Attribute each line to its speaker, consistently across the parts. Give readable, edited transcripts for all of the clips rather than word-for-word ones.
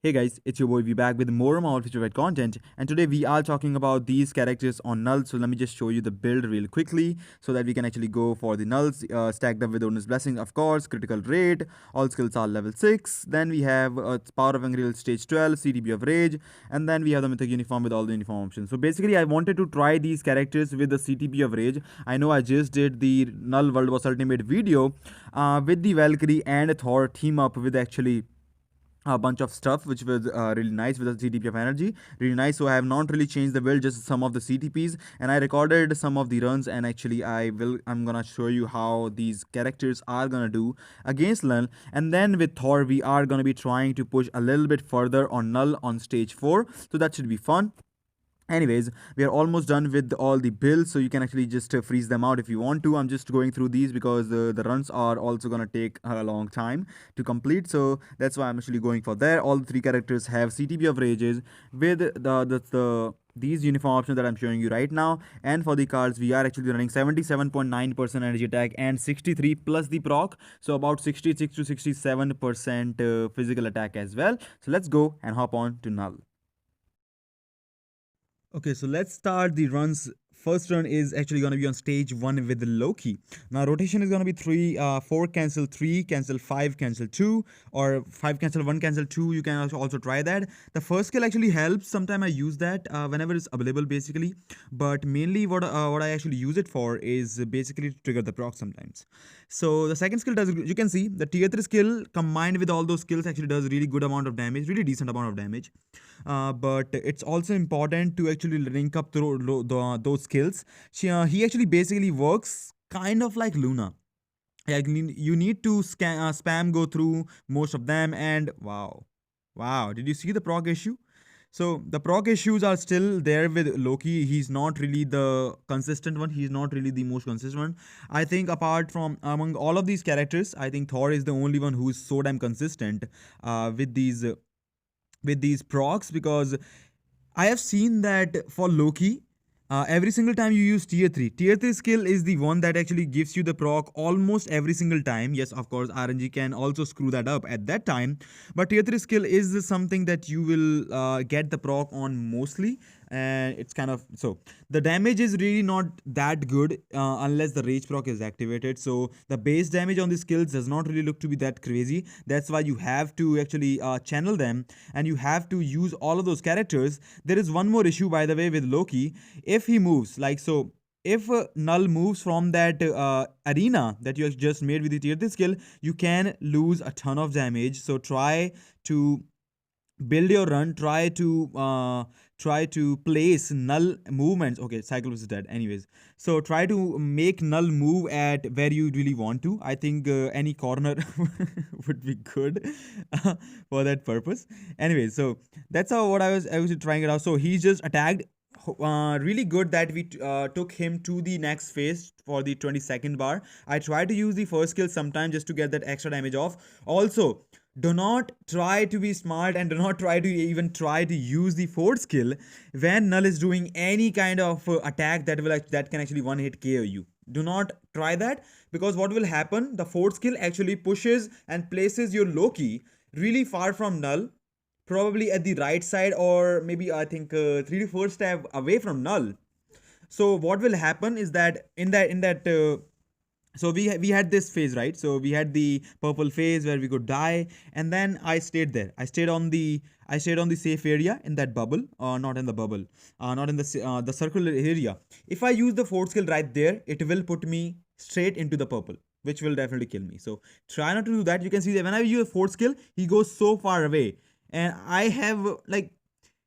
Speaker 1: Hey guys, it's your boy V back with more of our feature content, and today we are talking about these characters on Knull. So let me just show you the build real quickly so that we can actually go for the Knulls stacked up with Owner's Blessing, of course, critical rate, all skills are level 6. Then we have Power of Unreal stage 12, CTB of Rage, and then we have the Mythic Uniform with all the uniform options. So basically, I wanted to try these characters with the CTB of Rage. I know I just did the Knull World Boss Ultimate video with the Valkyrie and Thor team up with actually a bunch of stuff which was really nice with the CTP of energy, really nice. So I have not really changed the build, just some of the CTPs, and I recorded some of the runs, and actually I'm gonna show you how these characters are gonna do against Lemme. And then with Thor we are gonna be trying to push a little bit further on Knull on stage 4, so that should be fun. Anyways, we are almost done with all the builds, so you can actually just freeze them out if you want to. I'm just going through these because the runs are also gonna take a long time to complete, so that's why I'm actually going for there. All the three characters have CTB of rages with the these uniform options that I'm showing you right now. And for the cards, we are actually running 77.9% energy attack and 63 plus the proc, so about 66 to 67% physical attack as well. So let's go and hop on to Knull. Okay, so let's start the runs. First run is actually going to be on stage 1 with Loki. Now rotation is going to be 4 cancel 3, cancel 5, cancel 2, or 5 cancel 1, cancel 2. You can also try that. The first skill actually helps. Sometimes I use that whenever it's available basically. But mainly what I actually use it for is basically to trigger the proc sometimes. So the second skill does, you can see the tier 3 skill combined with all those skills actually does really good amount of damage, really decent amount of damage. But it's also important to actually link up through those skills. He actually basically works kind of like Luna. Like you need to spam go through most of them, and wow, did you see the proc issue? So the proc issues are still there with Loki. He's not really the consistent one. He's not really the most consistent one. I think apart from among all of these characters, I think Thor is the only one who's so damn consistent with these procs, because I have seen that for Loki, every single time you use tier 3 skill is the one that actually gives you the proc almost every single time. Yes, of course, RNG can also screw that up at that time, but tier 3 skill is something that you will get the proc on mostly. And it's kind of, so the damage is really not that good unless the rage proc is activated. So the base damage on the skills does not really look to be that crazy. That's why you have to actually channel them, and you have to use all of those characters. There is one more issue, by the way, with Loki. If he moves like so, if Knull moves from that arena that you have just made with the tier 3 skill, you can lose a ton of damage. So try to build your run, try to place Knull movements. Okay, Cyclops is dead anyways, so try to make Knull move at where you really want to. I think any corner would be good for that purpose. Anyways, so that's how what I was trying it out. So he just attacked really good that we took him to the next phase for the 22nd bar. I tried to use the first skill sometime just to get that extra damage off. Also, do not try to be smart and do not try to even try to use the fourth skill when Knull is doing any kind of attack that can actually one hit KO you. Do not try that, because what will happen, the fourth skill actually pushes and places your Loki really far from Knull, probably at the right side, or maybe I think 3 to 4 step away from Knull. So what will happen is that in that so we had this phase, right? So we had the purple phase where we could die, and then I stayed there. I stayed on the safe area in that bubble, not in the bubble, not in the circular area. If I use the fourth skill right there, it will put me straight into the purple, which will definitely kill me. So try not to do that. You can see that when I use a fourth skill, he goes so far away, and I have like,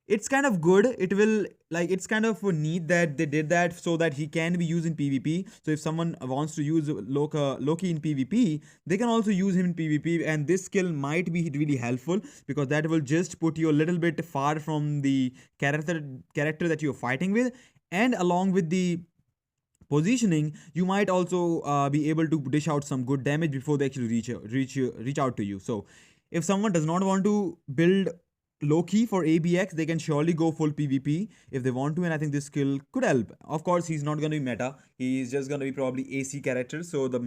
Speaker 1: it's kind of good. It will, like, it's kind of neat that they did that so that he can be used in PvP. So if someone wants to use Loki in PvP, they can also use him in PvP, and this skill might be really helpful because that will just put you a little bit far from the character that you're fighting with. And along with the positioning, you might also be able to dish out some good damage before they actually reach out to you. So if someone does not want to build Loki for ABX, they can surely go full PvP if they want to, and I think this skill could help. Of course, he's not going to be meta. He's just going to be probably AC character. So the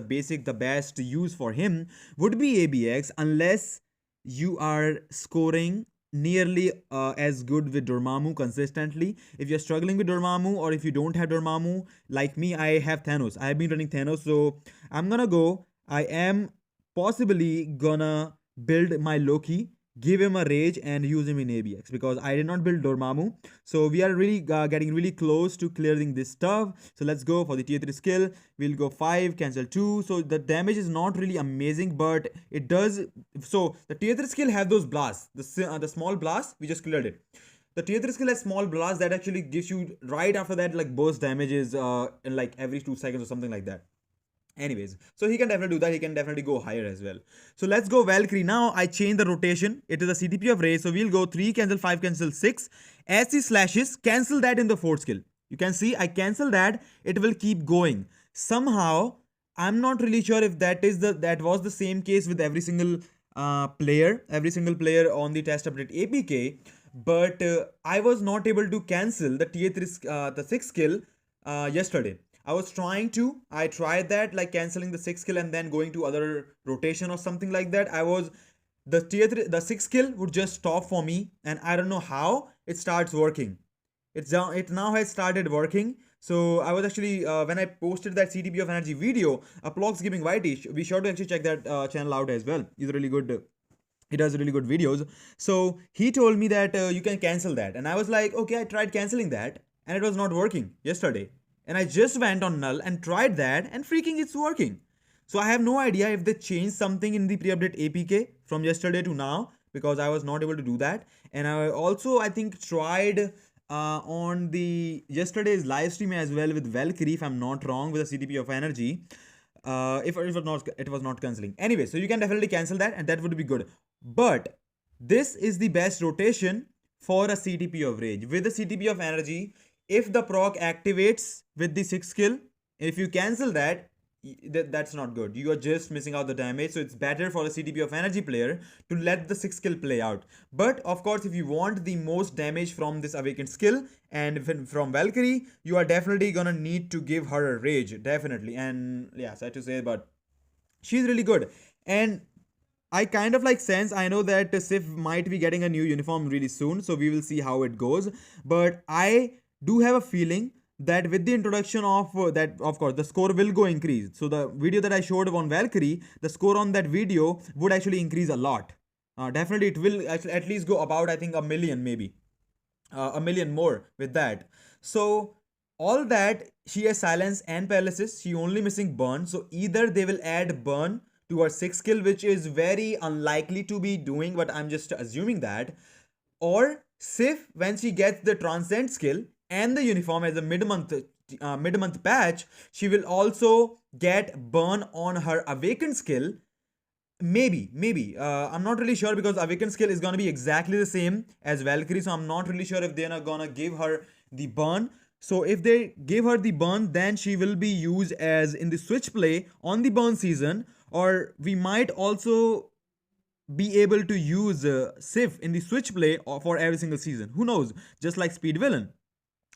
Speaker 1: basic, the best use for him would be ABX, unless you are scoring nearly as good with Dormammu consistently. If you're struggling with Dormammu, or if you don't have Dormammu, like me, I have Thanos. I have been running Thanos, so I'm gonna go. I am possibly gonna build my Loki, give him a rage, and use him in ABX because I did not build Dormammu. So we are really getting really close to clearing this stuff. So let's go for the tier 3 skill. We'll go 5, cancel 2. So the damage is not really amazing, but it does. So the tier 3 skill have those blasts, the small blast. We just cleared it. The tier 3 skill has small blast that actually gives you right after that like burst damages in like every 2 seconds or something like that. Anyways, so he can definitely do that. He can definitely go higher as well. So let's go Valkyrie. Now I change the rotation. It is a CTP of Ray. So we'll go 3, cancel 5, cancel 6. As he slashes, cancel that in the 4th skill. You can see I cancel that. It will keep going. Somehow, I'm not really sure if that was the same case with every single player on the test update APK. But I was not able to cancel the tier 3, the 6th skill yesterday. I tried that, like canceling the 6th skill and then going to other rotation or something like that. The tier 3, the 6th skill would just stop for me, and I don't know how it starts working. It now has started working. So I was actually, when I posted that CTP of Energy video, Aplox Giving Whitey, be sure to actually check that channel out as well. He's really good. He does really good videos. So he told me that you can cancel that. And I was like, okay, I tried canceling that and it was not working yesterday. And I just went on Knull and tried that, and freaking it's working. So I have no idea if they changed something in the pre-update APK from yesterday to now, because I was not able to do that. And I think tried on the yesterday's live stream as well with Valkyrie, if I'm not wrong, with a CTP of Energy. If it was not cancelling. Anyway, so you can definitely cancel that, and that would be good. But this is the best rotation for a CTP of Rage. With the CTP of Energy, if the proc activates with the 6th skill, if you cancel that, that's not good. You are just missing out the damage. So it's better for a CTP of Energy player to let the 6th skill play out. But of course, if you want the most damage from this awakened skill and from Valkyrie, you are definitely gonna need to give her a rage, definitely. And yeah, sad to say, but she's really good. And I kind of like sense, I know that Sif might be getting a new uniform really soon, so we will see how it goes. But I do have a feeling that with the introduction of that, of course, the score will go increase. So the video that I showed on Valkyrie, the score on that video would actually increase a lot. Definitely, it will actually at least go about, I think, a million, maybe a million more with that. So all that, she has silence and paralysis. She only missing burn. So either they will add burn to her 6th skill, which is very unlikely to be doing, but I'm just assuming that. Or Sif, when she gets the transcend skill and the uniform as a mid-month patch, she will also get burn on her awakened skill. Maybe. I'm not really sure, because awakened skill is gonna be exactly the same as Valkyrie, so I'm not really sure if they're not gonna give her the burn. So if they give her the burn, then she will be used as in the switch play on the burn season, or we might also be able to use Sif in the switch play for every single season. Who knows? Just like Speed Villain.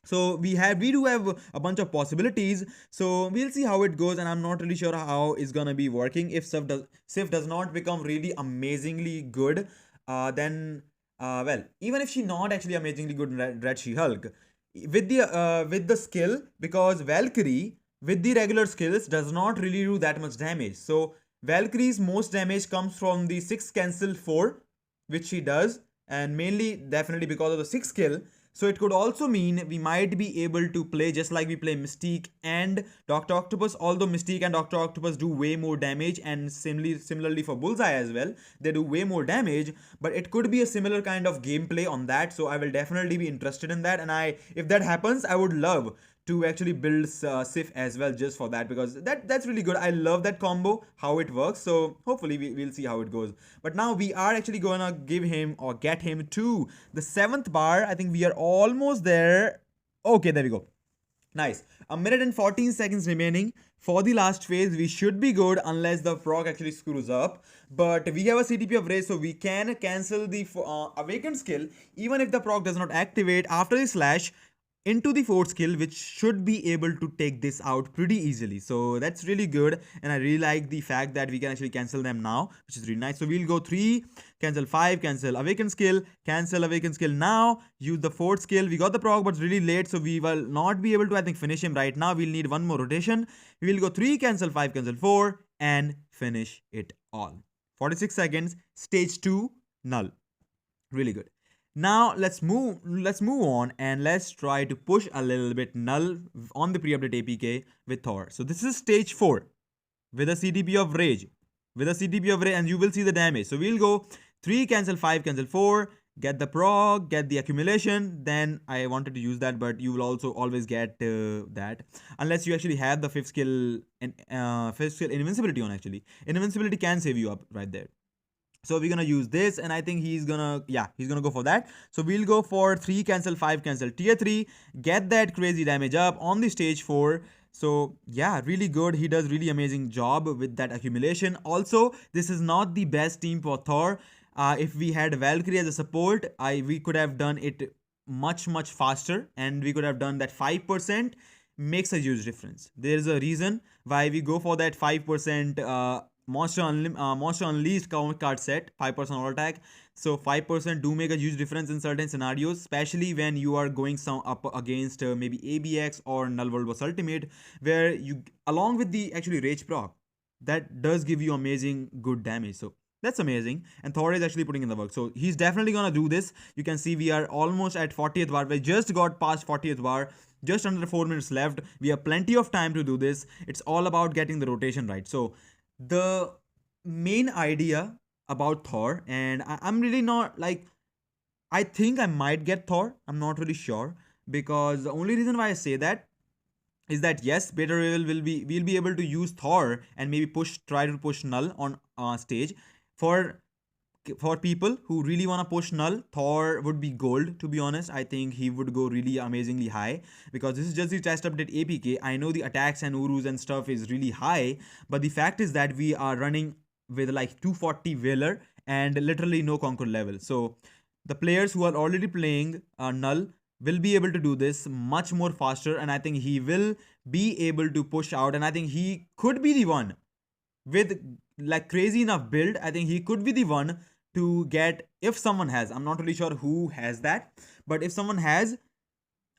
Speaker 1: So we do have a bunch of possibilities. So we'll see how it goes, and I'm not really sure how it's gonna be working. If Sif does not become really amazingly good, then well, even if she's not actually amazingly good in Red She-Hulk, with the skill, because Valkyrie with the regular skills does not really do that much damage. So Valkyrie's most damage comes from the 6 cancel 4, which she does, and mainly definitely because of the 6 skill. So it could also mean we might be able to play just like we play Mystique and Dr. Octopus, although Mystique and Dr. Octopus do way more damage, and similarly for Bullseye as well, they do way more damage, but it could be a similar kind of gameplay on that. So I will definitely be interested in that, and if that happens, I would love to actually build Sif as well, just for that, because that's really good. I love that combo, how it works. So hopefully we'll see how it goes. But now we are actually gonna give him or get him to the 7th bar. I think we are almost there. Okay, there we go. Nice. A minute and 14 seconds remaining for the last phase. We should be good unless the proc actually screws up. But we have a CTP of race, so we can cancel the awakened skill even if the proc does not activate after the slash. into the fourth skill, which should be able to take this out pretty easily. So that's really good, and I really like the fact that we can actually cancel them now, which is really nice. So we'll go 3, cancel 5, cancel awaken skill now, use the fourth skill. We got the proc, but it's really late, so we will not be able to, I think, finish him right now. We'll need one more rotation. We will go 3, cancel 5, cancel 4, and finish it all. 46 seconds, stage 2, Knull. Really good. Now let's move on and let's try to push a little bit Knull on the pre-update APK with Thor. So this is stage 4 with a CTP of Rage. And you will see the damage. So we'll go 3, cancel 5, cancel 4, get the prog, get the accumulation. Then I wanted to use that, but you will also always get that unless you actually have the fifth skill invincibility on. Actually, invincibility can save you up right there. So we're gonna use this, and I think he's gonna go for that. So we'll go for 3, cancel 5, cancel tier 3, get that crazy damage up on the stage 4. So yeah, really good. He does really amazing job with that accumulation. Also, this is not the best team for Thor. If we had Valkyrie as a support, we could have done it much faster, and we could have done that 5%. Makes a huge difference. There is a reason why we go for that 5% Monster Unleashed card set, 5% all attack. So 5% do make a huge difference in certain scenarios, especially when you are going up against maybe ABX or Knull World Boss Ultimate, where you, along with the actually Rage proc, that does give you amazing good damage. So that's amazing, and Thor is actually putting in the work. So he's definitely gonna do this. You can see we are almost at 40th bar. We just got past 40th bar. Just under 4 minutes left. We have plenty of time to do this. It's all about getting the rotation right. So the main idea about Thor, and I'm really not like, I think I might get Thor. I'm not really sure, because the only reason why I say that is that yes, beta reveal we'll be able to use Thor and maybe try to push Knull on stage. For people who really want to push Knull, Thor would be gold, to be honest. I think he would go really amazingly high, because this is just the test update APK. I know the attacks and Urus and stuff is really high, but the fact is that we are running with like 240 Whaler and literally no Conquer level. So the players who are already playing Knull will be able to do this much more faster, and I think he will be able to push out, and I think he could be the one with like crazy enough build. I think he could be the one to get, if someone has, I'm not really sure who has that, but if someone has,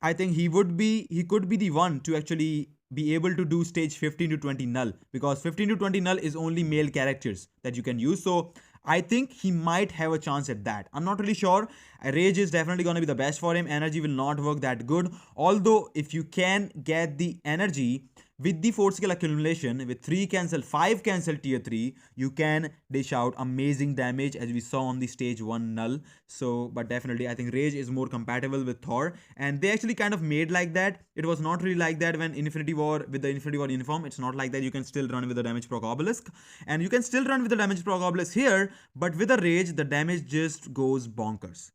Speaker 1: I think he could be the one to actually be able to do stage 15 to 20 Knull, because 15 to 20 Knull is only male characters that you can use. So I think he might have a chance at that. I'm not really sure. Rage is definitely going to be the best for him. Energy will not work that good, although if you can get the energy with the 4 skill accumulation, with 3 cancel, 5 cancel tier 3, you can dish out amazing damage, as we saw on the stage 1 Knull. So, but definitely I think Rage is more compatible with Thor, and they actually kind of made like that. It was not really like that when Infinity War, with the Infinity War uniform. It's not like that. You can still run with the damage proc obelisk, and you can still run with the damage proc obelisk here, but with the Rage, the damage just goes bonkers.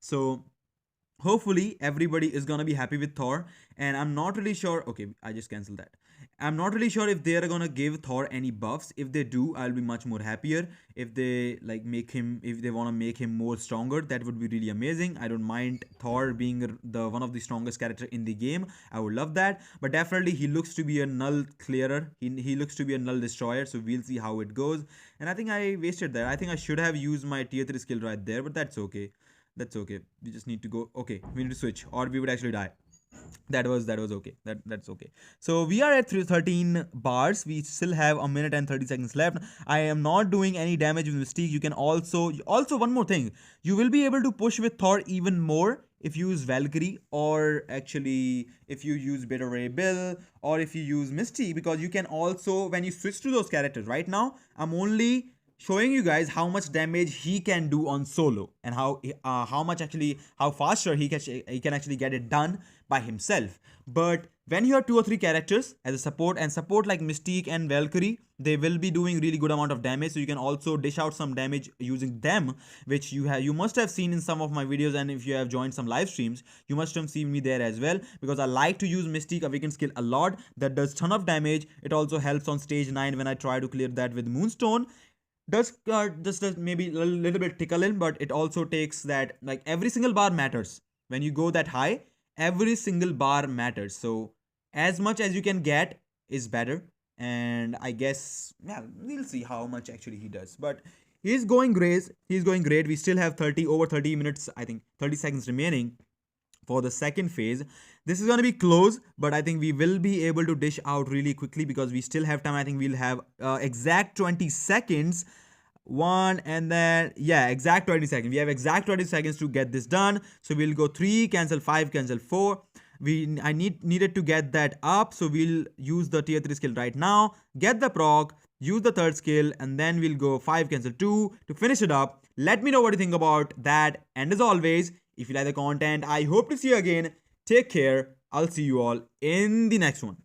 Speaker 1: So hopefully everybody is gonna be happy with Thor, and I'm not really sure. Okay, I just cancelled that. I'm not really sure if they are gonna give Thor any buffs. If they do, I'll be much more happier. If they like if they want to make him more stronger, that would be really amazing. I don't mind Thor being the one of the strongest character in the game. I would love that. But definitely he looks to be a Knull clearer. He looks to be a Knull destroyer. So we'll see how it goes. And I think I wasted that. I think I should have used my tier 3 skill right there, but that's okay. That's okay. We just need to go. Okay, we need to switch, or we would actually die. That was okay. That's okay. So we are at 13 bars. We still have a minute and 30 seconds left. I am not doing any damage with Mystique. You can also one more thing. You will be able to push with Thor even more if you use Valkyrie, or actually if you use Beta Ray Bill, or if you use Mystique, because you can also, when you switch to those characters. Right now I'm only showing you guys how much damage he can do on solo, and how faster he can actually get it done by himself. But when you have 2 or 3 characters as a support, and support like Mystique and Valkyrie, they will be doing really good amount of damage. So you can also dish out some damage using them, which you must have seen in some of my videos, and if you have joined some live streams, you must have seen me there as well, because I like to use Mystique Awakened skill a lot. That does ton of damage. It also helps on stage 9 when I try to clear that with Moonstone. Does maybe a little bit tickle in, but it also takes that, like, every single bar matters. When you go that high, every single bar matters. So as much as you can get is better. And I guess, yeah, we'll see how much actually he does. But he's going great. He's going great. We still have over 30 minutes, I think 30 seconds remaining for the second phase. This is going to be close, but I think we will be able to dish out really quickly because we still have time. I think we'll have exact 20 seconds. One, and then yeah, exact 20 seconds. We have exact 20 seconds to get this done. So we'll go 3, cancel 5, cancel 4. I needed to get that up, so we'll use the tier 3 skill right now, get the proc, use the third skill, and then we'll go 5, cancel 2 to finish it up. Let me know what you think about that, and as always, if you like the content, I hope to see you again. Take care. I'll see you all in the next one.